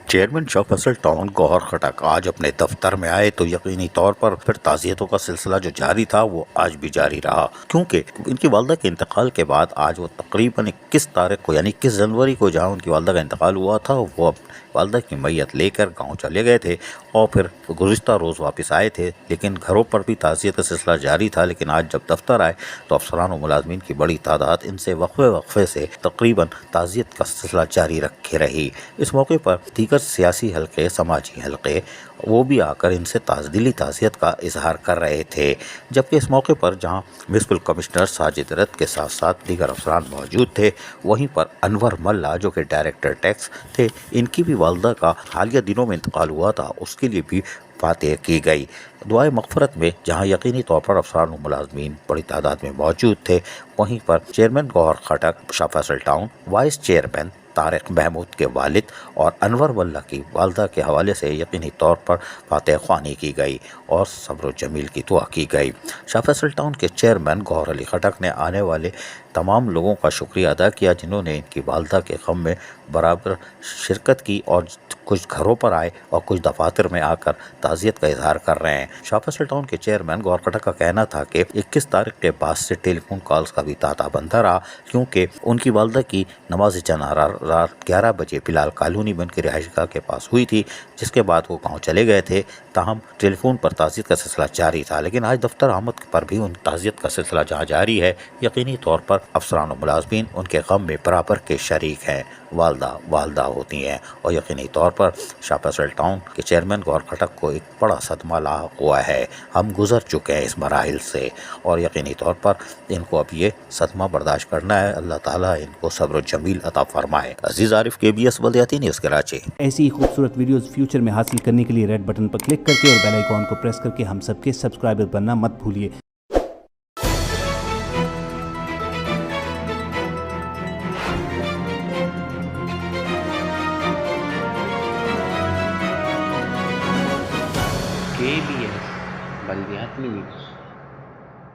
Chairman شاہ Faisal town گوہر خٹک آج اپنے دفتر میں آئے تو یقینی طور پر پھر تعزیتوں کا سلسلہ جو جاری تھا وہ آج بھی جاری رہا، کیونکہ ان کی والدہ کے انتقال کے بعد آج وہ تقریباً 21 تاریخ کو یعنی 21 جنوری کو جہاں ان کی والدہ کا انتقال ہوا تھا وہ والدہ کی میت لے کر گاؤں چلے گئے تھے اور پھر گزشتہ روز واپس آئے تھے، لیکن گھروں پر بھی تعزیت کا سلسلہ جاری تھا۔ لیکن آج جب دفتر آئے تو افسران و ملازمین کی بڑی تعداد ان سے وقفے سے تقریباً تعزیت کا سلسلہ جاری رکھے رہی۔ اس موقع پر دیگر سیاسی حلقے، سماجی حلقے وہ بھی آ کر ان سے دلی تعزیت کا اظہار کر رہے تھے، جبکہ اس موقع پر جہاں میونسپل کمشنر ساجد رت کے ساتھ ساتھ دیگر افسران موجود تھے، وہیں پر انور ملا جو کہ ڈائریکٹر ٹیکس تھے، ان کی بھی والدہ کا حالیہ دنوں میں انتقال ہوا تھا، اس کے لیے بھی باتیں کی گئی۔ دعائے مغفرت میں جہاں یقینی طور پر افسران و ملازمین بڑی تعداد میں موجود تھے، وہیں پر chairman Gohar Khattak Shah Faisal town, vice chairman Tariq Mahmood کے والد اور انور ملا کی والدہ کے حوالے سے یقینی طور پر فاتح خوانی کی گئی اور صبر و جمیل کی دعا کی گئی۔ شاہ فیصل ٹاؤن کے چیئرمین گوہر علی خٹک نے آنے والے تمام لوگوں کا شکریہ ادا کیا جنہوں نے ان کی والدہ کے غم میں برابر شرکت کی اور کچھ گھروں پر آئے اور کچھ دفاتر میں آ کر تعزیت کا اظہار کر رہے ہیں۔ شاہ فیصل ٹاؤن کے چیئرمین گوہر خٹک کا کہنا تھا کہ 21 تاریخ کے بعد سے ٹیلی فون کالز کا بھی تاتا بندہ رہا، کیونکہ ان کی والدہ کی نماز جنازہ رات 11 بجے بلال کالونی میں ان کی رہائش گاہ کے پاس ہوئی تھی، جس کے بعد وہ گاؤں چلے گئے تھے۔ تاہم ٹیلی فون پر تعزیت کا سلسلہ جاری تھا، لیکن آج دفتر آمد پر بھی ان تعزیت کا سلسلہ جہاں جاری ہے، یقینی طور پر افسران و ملازمین ان کے غم میں برابر کے شریک ہیں۔ والدہ ہوتی ہیں اور یقینی طور پر شاہ فیصل ٹاؤن کے چیئرمین گوہر خٹک کو ایک بڑا صدمہ لاحق ہوا ہے۔ ہم گزر چکے ہیں اس مراحل سے اور یقینی طور پر ان کو اب یہ صدمہ برداشت کرنا ہے۔ اللہ تعالیٰ ان کو صبر و جمیل عطا فرمائے۔ عزیز عارف، KBS بلدیاتی نیوز کراچی۔ ایسی ہی خوبصورت ویڈیوز فیوچر میں حاصل کرنے کے لیے ریڈ بٹن پر کلک کر کے اور بیل آئیکن کو پریس کر کے ہم سب کے سبسکرائبر بننا مت بھولیے۔ KBS بلدیاتی نیوز۔